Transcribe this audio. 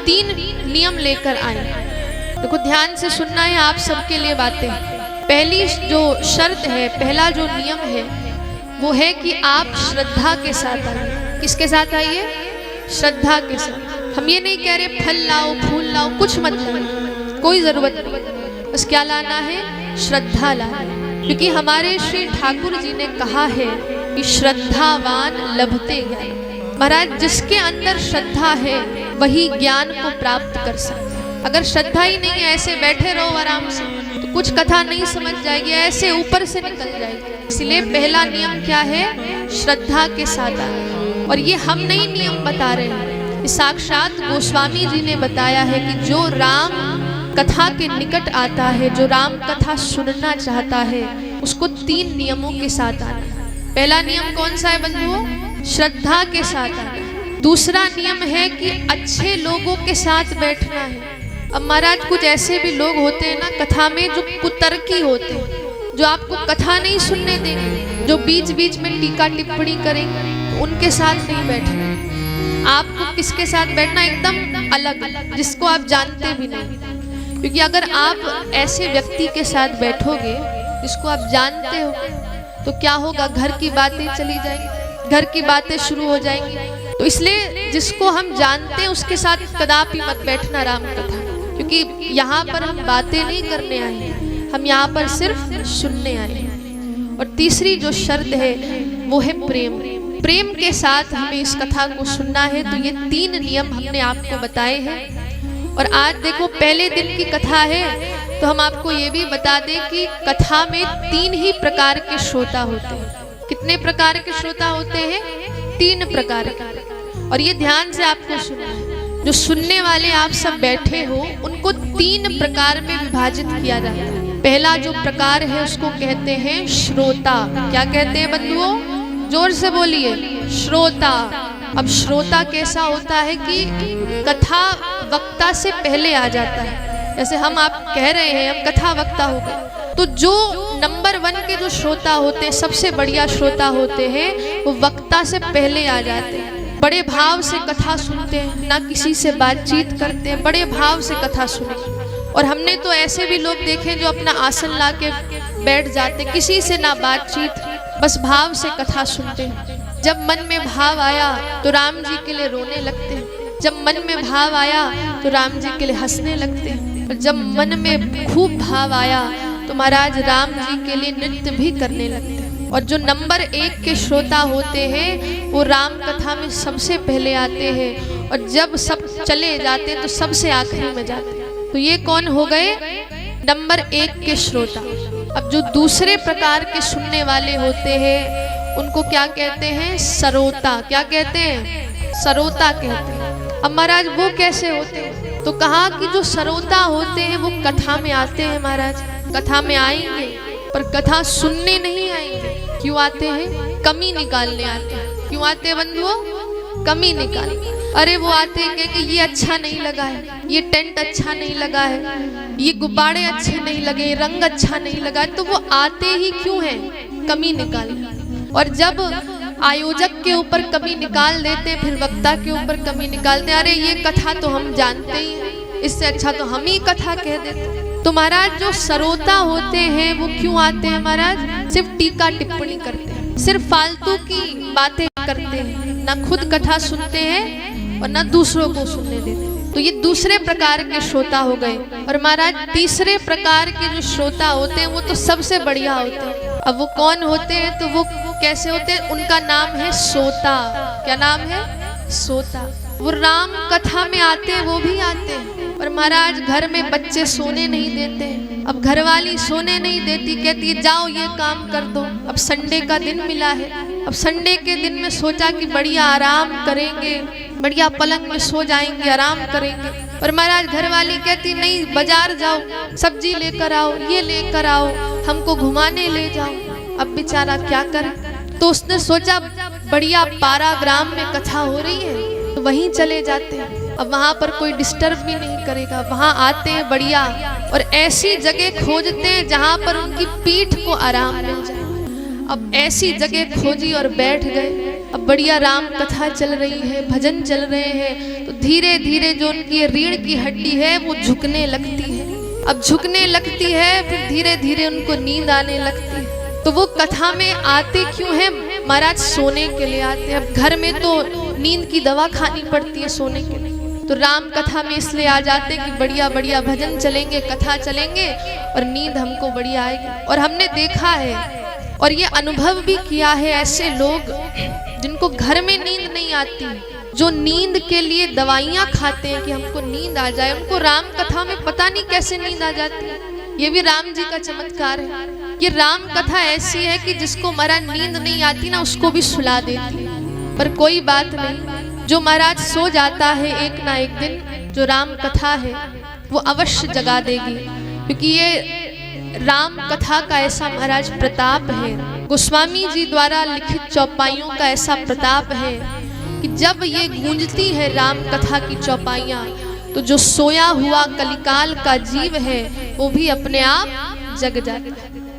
3 नियम लेकर आए। देखो ध्यान से सुनना है आप सबके लिए बातें। पहली जो शर्त है, पहला जो नियम है वो है कि आप श्रद्धा के साथ आइए। किसके साथ आइए? श्रद्धा के साथ। हम ये नहीं कह रहे फल लाओ फूल लाओ, कुछ मत लाओ, कोई जरूरत नहीं, बस क्या लाना है? श्रद्धा लाना है। क्योंकि हमारे श्री ठाकुर जी ने कहा है कि श्रद्धावान लभते ज्ञान। महाराज जिसके अंदर श्रद्धा है वही ज्ञान को प्राप्त कर सकता है। अगर श्रद्धा ही नहीं है, ऐसे बैठे रहो आराम से, तो कुछ कथा नहीं समझ जाएगी, ऐसे ऊपर से निकल जाएगी। इसलिए पहला नियम क्या है? श्रद्धा के साथ आना। और ये हम नहीं नियम बता रहे हैं, साक्षात गोस्वामी जी ने बताया है कि जो राम कथा के निकट आता है, जो राम कथा सुनना चाहता है, उसको 3 नियमों के साथ आना। पहला नियम कौन सा है बंधुओं? श्रद्धा के साथ आना। दूसरा नियम है कि अच्छे लोगों के साथ बैठना है। अब महाराज कुछ ऐसे भी लोग होते हैं ना कथा में जो कुतर्की होते हैं, जो आपको कथा नहीं सुनने देंगे, जो बीच बीच में टीका टिप्पणी करेंगे, तो उनके साथ नहीं बैठना। आपको किसके साथ बैठना? एकदम अलग, जिसको आप जानते भी नहीं। क्योंकि अगर आप ऐसे व्यक्ति के साथ बैठोगे जिसको आप जानते हो, तो क्या होगा? घर की बातें चली जाएंगी, घर की बातें शुरू हो जाएंगी। तो इसलिए जिसको हम जानते हैं उसके साथ कदापि मत बैठना राम कथा। क्योंकि यहाँ पर हम बातें नहीं करने आए हैं, हम यहाँ पर सिर्फ सुनने आए हैं। और तीसरी जो शर्त है वो है प्रेम। प्रेम के साथ हमें इस कथा को सुनना है। तो ये 3 नियम हमने आपको बताए हैं। और आज देखो पहले दिन की कथा है, तो हम आपको ये भी बता दें कि कथा में 3 ही प्रकार के श्रोता होते हैं। कितने प्रकार के श्रोता होते हैं? 3 प्रकार के। और ये ध्यान से आपको सुनना है। जो सुनने वाले आप सब बैठे हो, उनको 3 प्रकार में विभाजित किया जाता है। पहला जो प्रकार है उसको कहते हैं श्रोता। क्या कहते हैं बंधुओं? जोर से बोलिए, श्रोता। अब श्रोता कैसा होता है कि कथा वक्ता से पहले आ जाता है। जैसे हम आप कह रहे हैं, हम कथा वक्ता हो गए, तो जो नंबर 1 के जो श्रोता होते हैं, सबसे बढ़िया श्रोता होते हैं, वो वक्ता से पहले आ जाते हैं। बड़े भाव से कथा सुनते हैं, ना किसी से बातचीत करते हैं, बड़े भाव से कथा सुने। और हमने तो ऐसे भी लोग देखे जो अपना आसन ला के बैठ जाते, किसी से ना बातचीत, बस भाव से कथा सुनते हैं। जब मन में भाव आया तो राम जी के लिए रोने लगते हैं, जब मन में भाव आया तो राम जी के लिए हंसने लगते हैं, और जब मन में खूब भाव आया तो महाराज राम जी के लिए नृत्य भी करने लगते हैं। और जो नंबर 1 के श्रोता होते हैं वो राम कथा में सबसे पहले आते हैं, और जब सब चले जाते हैं तो सबसे आखिरी में जाते हैं। तो ये कौन हो गए? नंबर 1 के श्रोता। अब जो दूसरे प्रकार के सुनने वाले होते हैं उनको क्या कहते हैं? सरोता। क्या कहते हैं? सरोता कहते हैं। अब महाराज वो कैसे होते हैं? तो कहा कि जो सरोता होते हैं वो कथा में आते हैं। महाराज कथा में आएंगे पर कथा सुनने नहीं आएंगे। क्यों आते हैं? कमी निकालने आते हैं। क्यों आते हैं बंधुओं? कमी निकालने। अरे वो आते हैं कि ये अच्छा नहीं लगा है, ये टेंट अच्छा नहीं लगा है, ये गुब्बारे अच्छे नहीं लगे, रंग अच्छा नहीं लगा। तो वो आते ही क्यों हैं? कमी निकालने। और जब आयोजक के ऊपर कमी निकाल देते, फिर वक्ता के ऊपर कमी निकालते, अरे ये कथा तो हम जानते ही हैं, इससे अच्छा तो हम ही कथा कह देते। तो महाराज जो सरोता होते हैं वो क्यों आते हैं? महाराज सिर्फ टीका टिप्पणी करते हैं, सिर्फ फालतू की बातें करते हैं, ना खुद कथा सुनते हैं और ना दूसरों को सुनने देते। तो ये दूसरे प्रकार के श्रोता हो गए। और महाराज तीसरे प्रकार के जो श्रोता होते हैं वो तो सबसे बढ़िया होते हैं। अब वो कौन होते हैं? तो वो कैसे होते हैं? उनका नाम है सोता। क्या नाम है? सोता। वो राम कथा में आते हैं, वो भी आते हैं। और महाराज घर में बच्चे सोने नहीं देते, अब घरवाली सोने नहीं देती, कहती है जाओ ये काम कर दो, अब संडे का दिन मिला है, अब संडे के दिन में सोचा कि बढ़िया आराम करेंगे, बढ़िया पलंग में सो जाएंगे, आराम करेंगे। और महाराज घरवाली कहती नहीं बाजार जाओ, सब्जी लेकर आओ, ये लेकर आओ, हमको घुमाने ले जाओ। अब बेचारा क्या करे? तो उसने सोचा बढ़िया पाराग्राम में कथा हो रही है तो वहीं चले जाते हैं, अब वहाँ पर कोई डिस्टर्ब भी नहीं करेगा। वहाँ आते हैं बढ़िया, और ऐसी जगह खोजते हैं जहाँ पर उनकी पीठ को आराम मिल जाए। अब ऐसी जगह खोजी और बैठ गए। अब बढ़िया राम कथा चल रही है, भजन चल रहे हैं, तो धीरे धीरे जो उनकी रीढ़ की हड्डी है वो झुकने लगती है। अब झुकने लगती है, फिर धीरे धीरे उनको नींद आने लगती है। तो वो कथा में आते क्यों हैं? महाराज सोने के लिए आते हैं। अब घर में तो नींद की दवा खानी पड़ती है सोने के लिए, तो राम कथा में इसलिए आ जाते कि बढ़िया बढ़िया भजन चलेंगे, कथा चलेंगे और नींद हमको बढ़िया आएगी। और हमने देखा है और ये अनुभव भी किया है, ऐसे लोग जिनको घर में नींद नहीं आती, जो नींद के लिए दवाइयाँ खाते हैं कि हमको नींद आ जाए, उनको राम कथा में पता नहीं कैसे नींद आ जाती है। ये भी राम जी का चमत्कार है। ये राम कथा ऐसी है कि जिसको महाराज नींद नहीं आती ना, उसको भी सुला देती है। पर कोई बात नहीं, जो महाराज सो जाता है एक ना एक दिन, जो राम कथा है वो अवश्य जगा देगी, क्योंकि ये राम कथा का ऐसा महाराज प्रताप है, गोस्वामी जी द्वारा लिखित चौपाइयों का ऐसा प्रताप है कि जब ये गूंजती है राम कथा की चौपाइयाँ, तो जो सोया हुआ कलिकाल का जीव है वो भी अपने आप जग जाता है।